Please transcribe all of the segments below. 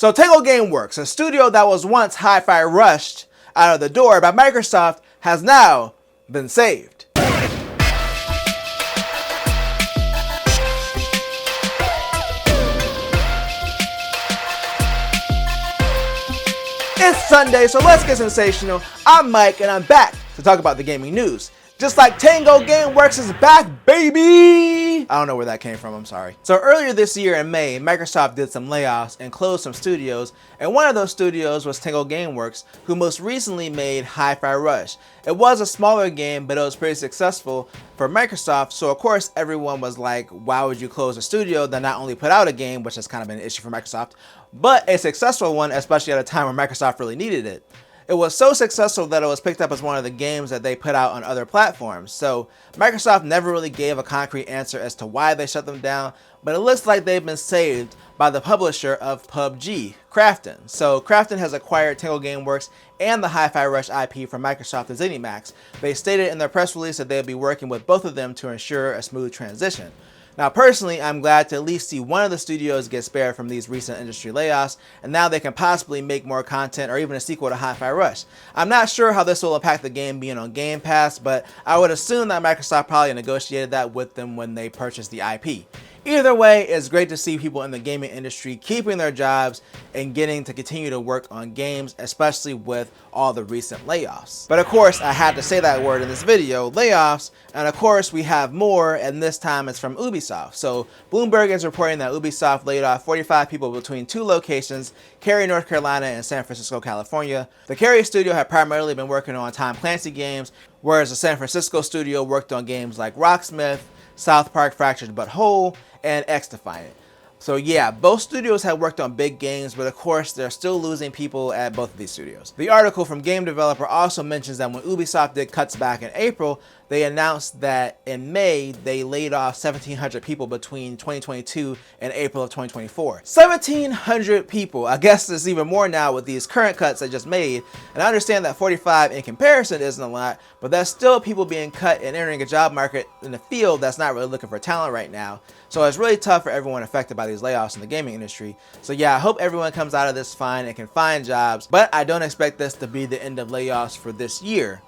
So Tango Gameworks, a studio that was once hi-fi rushed out of the door by Microsoft, has now been saved. It's Sunday, so let's get sensational. I'm Mike, and I'm back to talk about the gaming news. Just like Tango Gameworks is back, baby! I don't know where that came from, I'm sorry. So earlier this year in May, Microsoft did some layoffs and closed some studios, and one of those studios was Tango Gameworks, who most recently made Hi-Fi Rush. It was a smaller game, but it was pretty successful for Microsoft, so of course everyone was like, why would you close a studio that not only put out a game, which has kind of been an issue for Microsoft, but a successful one, especially at a time when Microsoft really needed it. It was so successful that it was picked up as one of the games that they put out on other platforms. So Microsoft never really gave a concrete answer as to why they shut them down, but it looks like they've been saved by the publisher of PUBG, Krafton. So Krafton has acquired Tango Gameworks and the Hi-Fi Rush IP from Microsoft and ZeniMax. They stated in their press release that they'll be working with both of them to ensure a smooth transition. Now personally, I'm glad to at least see one of the studios get spared from these recent industry layoffs, and now they can possibly make more content or even a sequel to Hi-Fi Rush. I'm not sure how this will impact the game being on Game Pass, but I would assume that Microsoft probably negotiated that with them when they purchased the IP. Either way, it's great to see people in the gaming industry keeping their jobs and getting to continue to work on games, especially with all the recent layoffs. But of course, I had to say that word in this video, layoffs, and of course we have more, and this time it's from Ubisoft. So Bloomberg is reporting that Ubisoft laid off 45 people between two locations, Cary, North Carolina and San Francisco, California. The Cary studio had primarily been working on Tom Clancy games, whereas the San Francisco studio worked on games like Rocksmith, South Park Fractured But Whole, and X-Defiant. So yeah, both studios have worked on big games, but of course they're still losing people at both of these studios. The article from Game Developer also mentions that when Ubisoft did cuts back in April, they announced that in May they laid off 1,700 people between 2022 and April of 2024. 1,700 people. I guess there's even more now with these current cuts they just made. And I understand that 45 in comparison isn't a lot, but that's still people being cut and entering a job market in a field that's not really looking for talent right now. So it's really tough for everyone affected by these layoffs in the gaming industry. So yeah, I hope everyone comes out of this fine and can find jobs, but I don't expect this to be the end of layoffs for this year.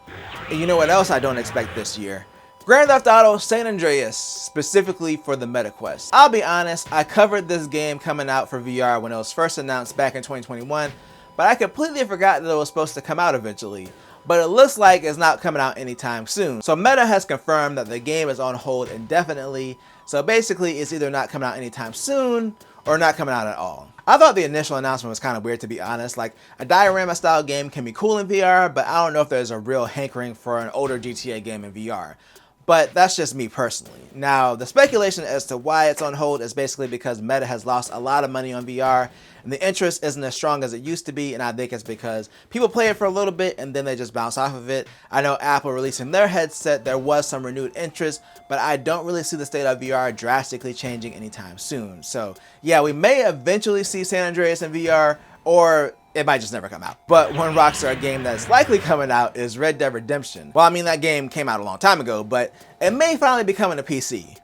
And you know what else I don't expect this year? Grand Theft Auto San Andreas, specifically for the MetaQuest. I'll be honest, I covered this game coming out for VR when it was first announced back in 2021, but I completely forgot that it was supposed to come out eventually. But it looks like it's not coming out anytime soon. So Meta has confirmed that the game is on hold indefinitely. So basically it's either not coming out anytime soon or not coming out at all. I thought the initial announcement was kind of weird, to be honest. Like, a diorama style game can be cool in VR, but I don't know if there's a real hankering for an older GTA game in VR. But that's just me personally. Now, the speculation as to why it's on hold is basically because Meta has lost a lot of money on VR, and the interest isn't as strong as it used to be, and I think it's because people play it for a little bit and then they just bounce off of it. I know Apple releasing their headset, there was some renewed interest, but I don't really see the state of VR drastically changing anytime soon. So yeah, we may eventually see San Andreas in VR, or it might just never come out. But one Rockstar game that's likely coming out is Red Dead Redemption. Well, I mean, that game came out a long time ago, but it may finally be coming to PC,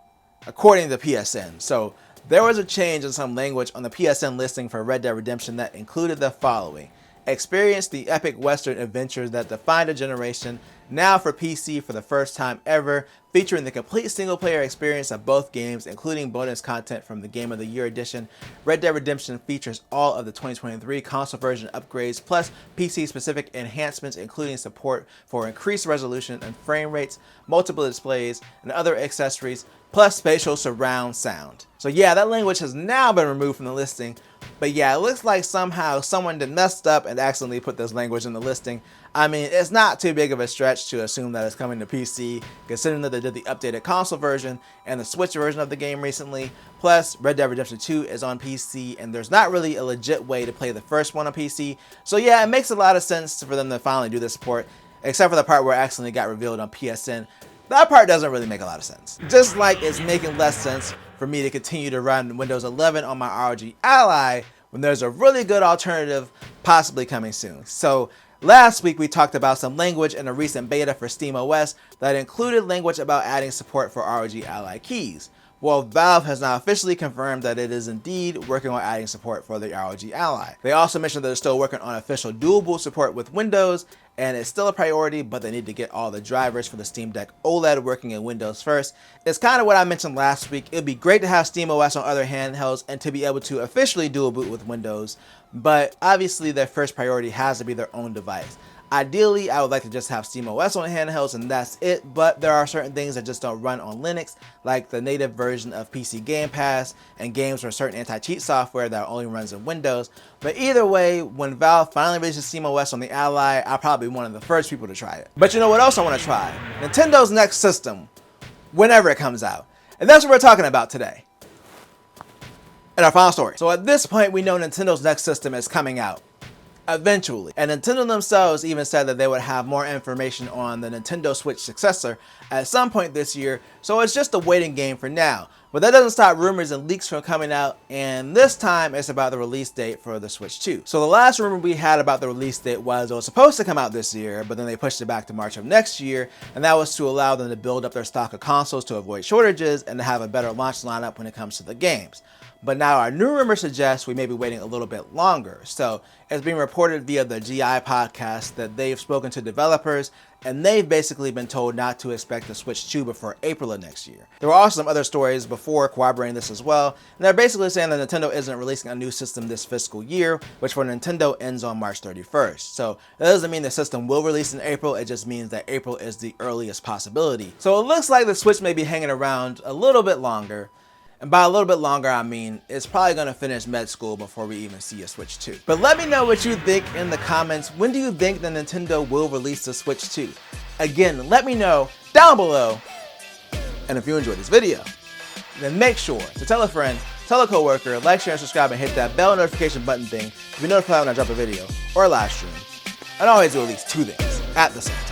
according to PSN. So there was a change in some language on the PSN listing for Red Dead Redemption that included the following: experience the epic western adventures that defined a generation, now for PC for the first time ever, featuring the complete single-player experience of both games, including bonus content from the Game of the Year edition. Red Dead Redemption features all of the 2023 console version upgrades, plus PC-specific enhancements, including support for increased resolution and frame rates, multiple displays, and other accessories, plus spatial surround sound. So yeah, that language has now been removed from the listing, but yeah, it looks like somehow someone did messed up and accidentally put this language in the listing. I mean, it's not too big of a stretch to assume that it's coming to PC, considering that they did the updated console version and the Switch version of the game recently. Plus, Red Dead Redemption 2 is on PC, and there's not really a legit way to play the first one on PC. So yeah, it makes a lot of sense for them to finally do this support, except for the part where it accidentally got revealed on PSN. That part doesn't really make a lot of sense. Just like it's making less sense for me to continue to run Windows 11 on my ROG Ally when there's a really good alternative possibly coming soon. So last week we talked about some language in a recent beta for SteamOS that included language about adding support for ROG Ally keys. Well, Valve has now officially confirmed that it is indeed working on adding support for the ROG Ally. They also mentioned that they're still working on official dual boot support with Windows, and it's still a priority, but they need to get all the drivers for the Steam Deck OLED working in Windows first. It's kind of what I mentioned last week. It'd be great to have SteamOS on other handhelds and to be able to officially dual boot with Windows, but obviously their first priority has to be their own device. Ideally, I would like to just have SteamOS on handhelds and that's it, but there are certain things that just don't run on Linux, like the native version of PC Game Pass and games or certain anti-cheat software that only runs in Windows. But either way, when Valve finally releases SteamOS on the Ally, I'll probably be one of the first people to try it. But you know what else I want to try? Nintendo's next system, whenever it comes out. And that's what we're talking about today in our final story. So at this point, we know Nintendo's next system is coming out eventually. And Nintendo themselves even said that they would have more information on the Nintendo Switch successor at some point this year, so it's just a waiting game for now. But that doesn't stop rumors and leaks from coming out, and this time it's about the release date for the Switch 2. So the last rumor we had about the release date was it was supposed to come out this year, but then they pushed it back to March of next year, and that was to allow them to build up their stock of consoles to avoid shortages and to have a better launch lineup when it comes to the games. But now our new rumor suggests we may be waiting a little bit longer. So it's being reported via the GI podcast that they've spoken to developers and they've basically been told not to expect the Switch 2 before April of next year. There were also some other stories before corroborating this as well, and they're basically saying that Nintendo isn't releasing a new system this fiscal year, which for Nintendo ends on March 31st. So that doesn't mean the system will release in April, it just means that April is the earliest possibility. So it looks like the Switch may be hanging around a little bit longer. And by a little bit longer, I mean it's probably going to finish med school before we even see a Switch 2. But let me know what you think in the comments. When do you think that Nintendo will release the Switch 2? Again, let me know down below. And if you enjoyed this video, then make sure to tell a friend, tell a coworker, like, share, and subscribe, and hit that bell notification button thing to be notified when I drop a video or a live stream. And always do at least 2 things at the same time.